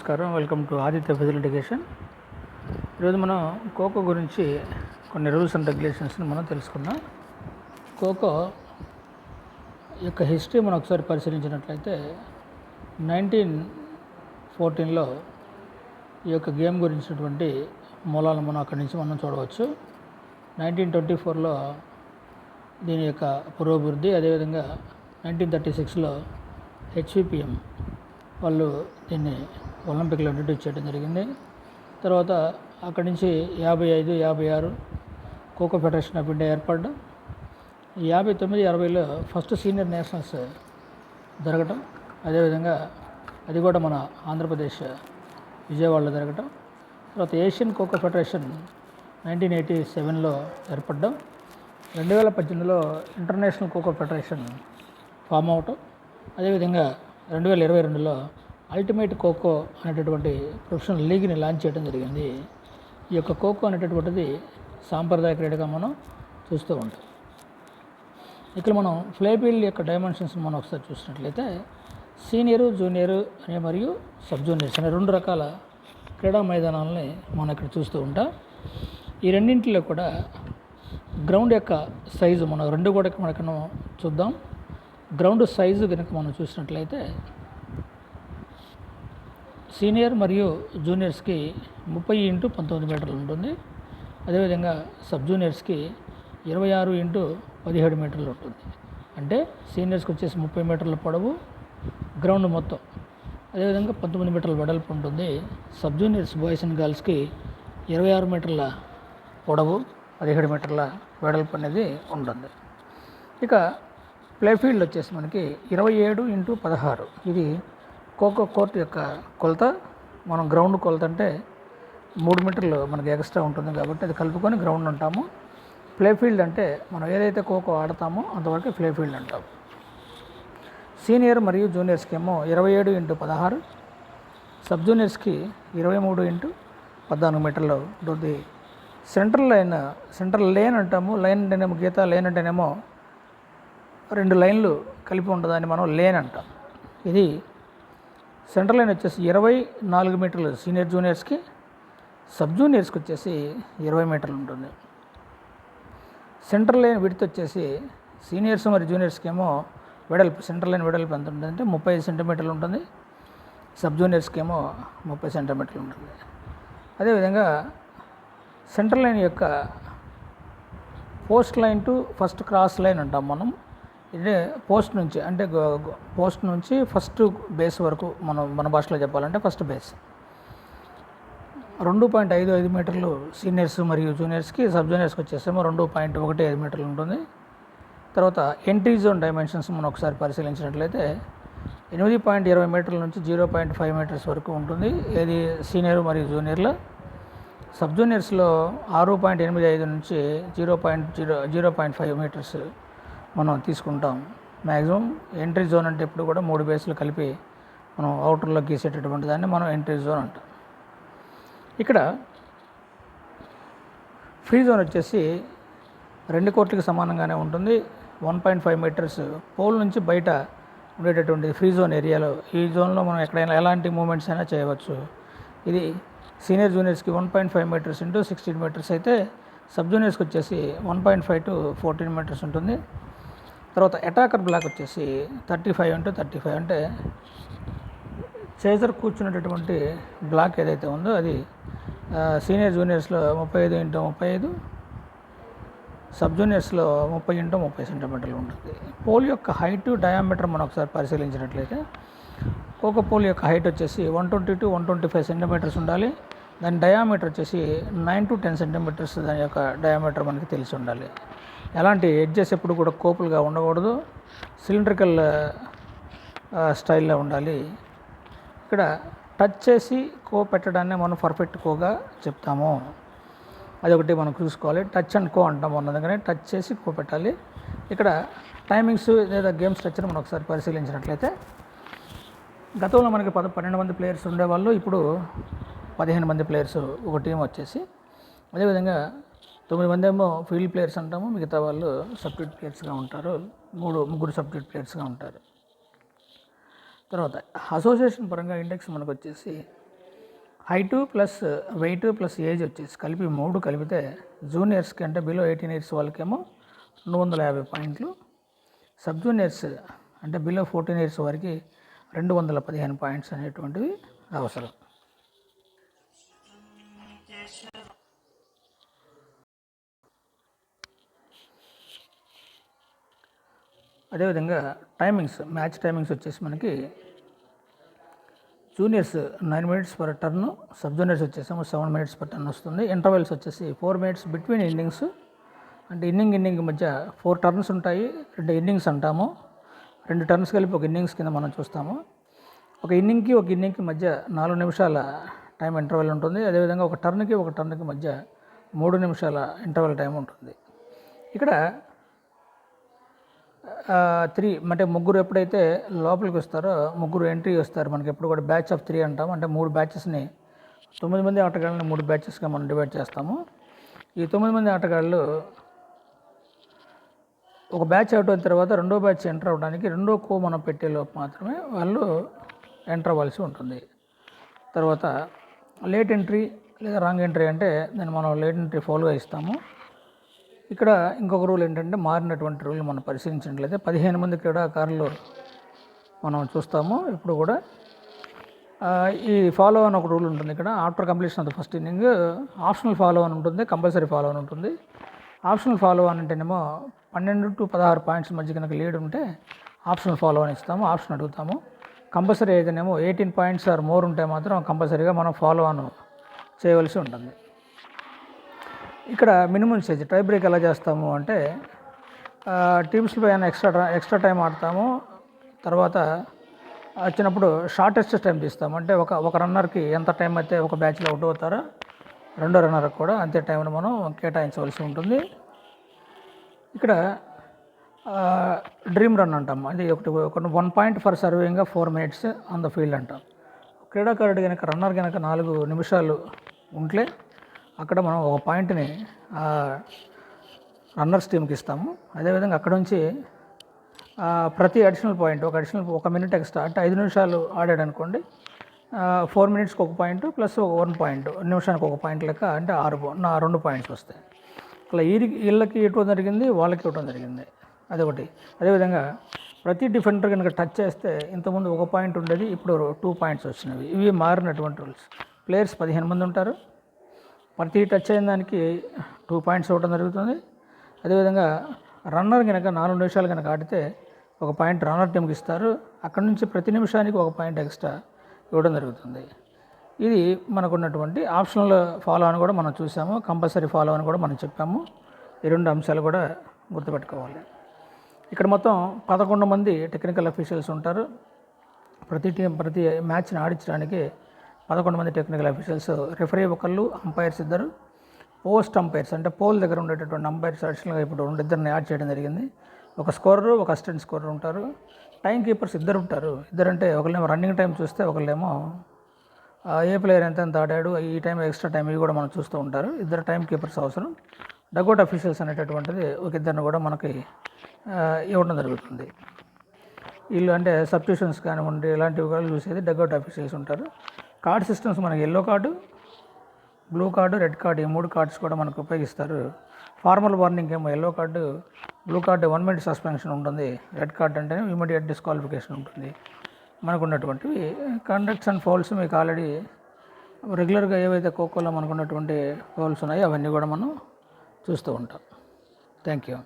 నమస్కారం, welcome to Aditya physical education. ఈరోజు మనం ఖోఖో గురించి కొన్ని రూల్స్ అండ్ రెగ్యులేషన్స్ని మనం తెలుసుకుందాం. ఖోఖో యొక్క హిస్టరీ మనం ఒకసారి పరిశీలించినట్లయితే 1914లో ఈ యొక్క గేమ్ గురించినటువంటి మూలాలను మనం అక్కడి నుంచి మనం చూడవచ్చు. 1924లో దీని యొక్క పురోభివృద్ధి, అదేవిధంగా 1936లో HVPM వాళ్ళు దీన్ని ఒలింపిక్లో ఇంట్రడ్యూస్ చేయడం జరిగింది. తర్వాత అక్కడి నుంచి 55, 56 ఖోఖో ఫెడరేషన్ ఆఫ్ ఇండియా ఏర్పడడం, 59, 60లో ఫస్ట్ సీనియర్ నేషనల్స్ జరగటం, అదేవిధంగా అది కూడా మన ఆంధ్రప్రదేశ్ విజయవాడలో జరగటం. తర్వాత ఏషియన్ ఖోఖో ఫెడరేషన్ 1987లో ఏర్పడడం, 2018లో ఇంటర్నేషనల్ ఖోఖో ఫెడరేషన్ ఫామ్ అవటం, అదేవిధంగా 2022లో అల్టిమేట్ ఖోఖో అనేటటువంటి ప్రొఫెషనల్ లీగ్ని లాంచ్ చేయడం జరిగింది. ఈ యొక్క ఖోఖో అనేటటువంటిది సాంప్రదాయ క్రీడగా మనం చూస్తూ ఉంటాం. ఇక్కడ మనం ఫ్లైఫీల్డ్ యొక్క డైమెన్షన్స్ మనం ఒకసారి చూసినట్లయితే సీనియరు, జూనియరు అనే మరియు సబ్ జూనియర్స్ అనే రెండు రకాల క్రీడా మైదానాలని మనం ఇక్కడ చూస్తూ ఉంటాం. ఈ రెండింటిలో కూడా గ్రౌండ్ యొక్క సైజు మనం రెండు కూడా మనకు చూద్దాం. గ్రౌండ్ సైజు కనుక మనం చూసినట్లయితే సీనియర్ మరియు జూనియర్స్కి 30 × 19 మీటర్లు ఉంటుంది. అదేవిధంగా సబ్ జూనియర్స్కి 26 × 17 మీటర్లు ఉంటుంది. అంటే సీనియర్స్కి వచ్చేసి 30 మీటర్ల పొడవు గ్రౌండ్ మొత్తం, అదేవిధంగా 19 మీటర్ల వెడల్పు ఉంటుంది. సబ్ జూనియర్స్ బాయ్స్ అండ్ గర్ల్స్కి 26 మీటర్ల పొడవు, 17 మీటర్ల వెడల్పు అనేది ఉంటుంది. ఇక ప్లేఫీల్డ్ వచ్చేసి మనకి 27 × 16. ఇది ఖోఖో కోర్టు యొక్క కొలత. మనం గ్రౌండ్ కొలత అంటే 3 మీటర్లు మనకి ఎక్స్ట్రా ఉంటుంది కాబట్టి అది కలుపుకొని గ్రౌండ్ అంటాము. ప్లేఫీల్డ్ అంటే మనం ఏదైతే ఖోఖో ఆడతామో అంతవరకు ప్లేఫీల్డ్ అంటాము. సీనియర్ మరియు జూనియర్స్కి ఏమో 27 × 16, సబ్ జూనియర్స్కి 23 × 14 మీటర్లు ఉంటుంది. సెంట్రల్ లేన్ అంటాము. లైన్ అంటేనేమో గీత, లేన్ అంటేనేమో రెండు లైన్లు కలిపి ఉంటుందని మనం లేన్ అంటాం. ఇది సెంట్రల్ లైన్ వచ్చేసి 24 మీటర్లు సీనియర్ జూనియర్స్కి, సబ్ జూనియర్స్కి వచ్చేసి 20 మీటర్లు ఉంటుంది. సెంట్రల్ లైన్ విడ్త్ వచ్చేసి సీనియర్స్ మరియు జూనియర్స్కి ఏమో వెడల్పు, సెంట్రల్ లైన్ వెడల్పు ఎంత ఉంటుంది అంటే 35 సెంటీమీటర్లు ఉంటుంది. సబ్ జూనియర్స్కి ఏమో 30 సెంటీమీటర్లు ఉంటుంది. అదేవిధంగా సెంట్రల్ లైన్ యొక్క post line to first cross line అంటాం మనం. ఇదే పోస్ట్ నుంచి అంటే పోస్ట్ నుంచి ఫస్ట్ బేస్ వరకు మన భాషలో చెప్పాలంటే ఫస్ట్ బేస్ 2.55 మీటర్లు సీనియర్స్ మరియు జూనియర్స్కి, సబ్ జూనియర్స్కి వచ్చేసేమో 2.15 మీటర్లు ఉంటుంది. తర్వాత ఎంట్రీ జోన్ డైమెన్షన్స్ మనం ఒకసారి పరిశీలించినట్లయితే 8.20 మీటర్ల నుంచి 0.5 మీటర్స్ వరకు ఉంటుంది. ఇది సీనియర్ మరియు జూనియర్లో. సబ్ జూనియర్స్లో 6.85 నుంచి 0.5 మీటర్స్ మనం తీసుకుంటాం. మ్యాక్సిమం ఎంట్రీ జోన్ అంటే ఇప్పుడు కూడా 3 బేస్లు కలిపి మనం అవుటర్లో గీసేటటువంటి దాన్ని మనం ఎంట్రీ జోన్ అంటాం. ఇక్కడ ఫ్రీ జోన్ వచ్చేసి 2 కోర్టులకు సమానంగానే ఉంటుంది. 1.5 మీటర్స్ పోల్ నుంచి బయట ఉండేటటువంటి ఫ్రీ జోన్ ఏరియాలో, ఈ జోన్లో మనం ఎక్కడైనా ఎలాంటి మూమెంట్స్ అయినా చేయవచ్చు. ఇది సీనియర్ జూనియర్స్కి 1.5 మీటర్స్ × 16 మీటర్స్ అయితే, సబ్ జూనియర్స్కి వచ్చేసి 1.5 to 14 మీటర్స్ ఉంటుంది. తర్వాత అటాకర్ బ్లాక్ వచ్చేసి 35 × 35, అంటే చేజర్ కూర్చునేటటువంటి బ్లాక్ ఏదైతే ఉందో అది సీనియర్ జూనియర్స్లో 35 × 35, సబ్ జూనియర్స్లో 30 × 30 సెంటీమీటర్లు ఉంటుంది. పోల్ యొక్క హైట్, డయామీటర్ మనం ఒకసారి పరిశీలించినట్లయితే ఖోఖో పోల్ యొక్క హైట్ వచ్చేసి 120 to 125 సెంటీమీటర్స్ ఉండాలి. దాని డయామీటర్ వచ్చేసి 9 to 10 సెంటీమీటర్స్ దాని యొక్క డయామీటర్ మనకి తెలిసి ఉండాలి. ఎలాంటి ఎడ్జెస్ ఎప్పుడు కూడా కోపులుగా ఉండకూడదు, సిలిండ్రికల్ స్టైల్లో ఉండాలి. ఇక్కడ టచ్ చేసి కో పెట్టడాన్ని మనం పర్ఫెక్ట్ కోగా చెప్తాము. అదొకటి మనం చూసుకోవాలి. టచ్ అండ్ కో అంటాం అందుకని టచ్ చేసి కో పెట్టాలి. ఇక్కడ టైమింగ్స్ లేదా గేమ్ స్ట్రక్చర్ మనం ఒకసారి పరిశీలించినట్లయితే గతంలో మనకి 12 మంది ప్లేయర్స్ ఉండేవాళ్ళు, ఇప్పుడు 15 మంది ప్లేయర్స్ ఒక టీం వచ్చేసి. అదేవిధంగా 9 మంది ఏమో ఫీల్డ్ ప్లేయర్స్ అంటాము, మిగతా వాళ్ళు సబ్స్టిట్యూట్ ప్లేయర్స్గా ఉంటారు. ముగ్గురు సబ్స్టిట్యూట్ ప్లేయర్స్గా ఉంటారు. తర్వాత అసోసియేషన్ పరంగా ఇండెక్స్ మనకు వచ్చేసి height plus weight plus age వచ్చేసి కలిపి 3 కలిపితే జూనియర్స్కి అంటే బిలో 18 ఇయర్స్ వాళ్ళకేమో 250 పాయింట్లు, సబ్ జూనియర్స్ అంటే బిలో 14 ఇయర్స్ వారికి 215 పాయింట్స్ అనేటువంటివి అవసరం. అదేవిధంగా మ్యాచ్ టైమింగ్స్ వచ్చేసి మనకి juniors 9 minutes per turn, sub juniors వచ్చేసేమో 7 మినిట్స్ పర్ టర్న్ వస్తుంది. ఇంటర్వెల్స్ వచ్చేసి 4 మినిట్స్ బిట్వీన్ ఇన్నింగ్స్, అంటే ఇన్నింగ్ మధ్య 4 టర్న్స్ ఉంటాయి, 2 ఇన్నింగ్స్ అంటాము. 2 టర్న్స్ కలిపి ఒక ఇన్నింగ్స్ కింద మనం చూస్తాము. ఒక ఇన్నింగ్కి మధ్య 4 నిమిషాల టైం ఇంటర్వెల్ ఉంటుంది. అదేవిధంగా ఒక టర్న్కి మధ్య 3 నిమిషాల ఇంటర్వెల్ టైం ఉంటుంది. ఇక్కడ 3 అంటే ముగ్గురు ఎప్పుడైతే లోపలికి వస్తారో ముగ్గురు ఎంట్రీ వస్తారు. మనకి ఎప్పుడు కూడా బ్యాచ్ ఆఫ్ 3 అంటాం. అంటే 3 బ్యాచెస్ని 9 మంది ఆటగాళ్ళని 3 బ్యాచెస్గా మనం డివైడ్ చేస్తాము. ఈ 9 మంది ఆటగాళ్ళు ఒక బ్యాచ్ అవుట్ అయిన తర్వాత రెండో బ్యాచ్ ఎంటర్ అవ్వడానికి రెండో మనం పెట్టేలోపు మాత్రమే వాళ్ళు ఎంటర్ అవ్వాల్సి ఉంటుంది. తర్వాత లేట్ ఎంట్రీ లేదా రాంగ్ ఎంట్రీ అంటే దాన్ని మనం లేట్ ఎంట్రీ ఫౌల్గా ఇస్తాము. ఇక్కడ ఇంకొక రూల్ ఏంటంటే మారినటువంటి రూల్ మనం పరిశీలించినట్లయితే 15 మంది క్రీడాకారులు మనం చూస్తాము. ఇప్పుడు కూడా ఈ ఫాలో అని ఒక రూల్ ఉంటుంది. ఇక్కడ after completion of the first inning optional follow అని ఉంటుంది, కంపల్సరీ ఫాలో అని ఉంటుంది. ఆప్షనల్ ఫాలో అని అంటేనేమో 12 to 16 పాయింట్స్ మధ్య కనుక లీడ్ ఉంటే ఆప్షనల్ ఫాలో అని ఇస్తాము, ఆప్షన్ అడుగుతాము. కంపల్సరీ అయితేనేమో 18 పాయింట్స్ ఆర్ మోర్ ఉంటే మాత్రం కంపల్సరీగా మనం ఫాలో ఆన్ చేయవలసి ఉంటుంది. ఇక్కడ మినిమం స్టేజ్ టై బ్రేక్ ఎలా చేస్తాము అంటే టీమ్స్ పైన ఎక్స్ట్రా టైం ఆడతాము. తర్వాత వచ్చినప్పుడు షార్టెస్ట్ టైం తీస్తాము. అంటే ఒక రన్నర్కి ఎంత టైం అయితే ఒక బ్యాచ్లో అవుట్ అవుతారో రెండో రన్నర్కి కూడా అంతే టైంను మనం కేటాయించవలసి ఉంటుంది. ఇక్కడ డ్రీమ్ రన్ అంటాం. అది ఒక 1 point for serving 4 minutes on the field అంటాం. క్రీడాకారుడు కనుక రన్నర్ కనుక 4 నిమిషాలు ఉంటే అక్కడ మనం ఒక పాయింట్ని రన్నర్స్ టీమ్కి ఇస్తాము. అదేవిధంగా అక్కడ నుంచి ప్రతి అడిషనల్ పాయింట్ ఒక మినిట్ ఎక్స్ట్రా అంటే 5 నిమిషాలు ఆడాడు అనుకోండి, 4 మినిట్స్కి 1 పాయింట్ ప్లస్ 1 పాయింట్ నిమిషానికి 1 పాయింట్ లెక్క అంటే 2 పాయింట్స్ వస్తాయి. అలా వీళ్ళకి ఇవ్వడం జరిగింది, వాళ్ళకి ఇవ్వడం జరిగింది. అదొకటి. అదేవిధంగా ప్రతి డిఫెండర్ కనుక టచ్ చేస్తే ఇంతకుముందు 1 పాయింట్ ఉండేది, ఇప్పుడు 2 పాయింట్స్ వచ్చినవి. ఇవి మారినటువంటి రూల్స్. ప్లేయర్స్ 15 మంది ఉంటారు. ప్రతి టచ్ అయిన దానికి 2 పాయింట్స్ ఇవ్వడం జరుగుతుంది. అదేవిధంగా రన్నర్ కనుక 4 నిమిషాలు కనుక ఆడితే 1 పాయింట్ రన్నర్ టీంకి ఇస్తారు. అక్కడ నుంచి ప్రతి నిమిషానికి 1 పాయింట్ ఎక్స్ట్రా ఇవ్వడం జరుగుతుంది. ఇది మనకున్నటువంటి ఆప్షనల్ ఫాలో అని కూడా మనం చూసాము, కంపల్సరీ ఫాలో అని కూడా మనం చెప్పాము. ఈ 2 అంశాలు కూడా గుర్తుపెట్టుకోవాలి. ఇక్కడ మొత్తం 11 మంది టెక్నికల్ అఫీషియల్స్ ఉంటారు. ప్రతి మ్యాచ్ని ఆడించడానికి 11 మంది టెక్నికల్ అఫీషియల్స్, రెఫరీ ఒకళ్ళు, అంపైర్స్ 2, పోస్ట్ అంపైర్స్ అంటే పోల్ దగ్గర ఉండేటటువంటి అంపైర్స్ అడిషనల్గా ఇప్పుడు 2 యాడ్ చేయడం జరిగింది. ఒక స్కోరరు, ఒక అసిస్టెంట్ స్కోరర్ ఉంటారు. టైం కీపర్స్ 2 ఉంటారు. ఇద్దరంటే ఒకళ్ళేమో రన్నింగ్ టైం చూస్తే ఒకళ్ళేమో ఏ ప్లేయర్ ఎంత ఆడాడు, ఈ టైం ఎక్స్ట్రా టైం ఇవి కూడా మనం చూస్తూ ఉంటారు. 2 టైం కీపర్స్ అవసరం. డగౌట్ అఫీషియల్స్ అనేటటువంటిది ఒక 2 కూడా మనకి ఇవ్వడం జరుగుతుంది. వీళ్ళు అంటే సబ్స్టిట్యూషన్స్ కానివ్వండి ఇలాంటివి కూడా చూసేది డగౌట్ అఫీషియల్స్ ఉంటారు. కార్డ్ సిస్టమ్స్ మనకి yellow card, blue card, red card ఈ 3 కార్డ్స్ కూడా మనకు ఉపయోగిస్తారు. ఫార్మల్ వార్నింగ్ ఏమో yellow card, blue card 1 minute suspension ఉంటుంది, రెడ్ కార్డు అంటే ఇమీడియట్ డిస్క్వాలిఫికేషన్ ఉంటుంది. మనకు ఉన్నటువంటివి కండక్ట్స్ అండ్ ఫౌల్స్ మీకు ఆల్రెడీ రెగ్యులర్గా ఏవైతే ఖోఖోలో మనకు ఉన్నటువంటి ఫౌల్స్ ఉన్నాయో అవన్నీ కూడా మనం చూస్తూ ఉంటాం. Thank you.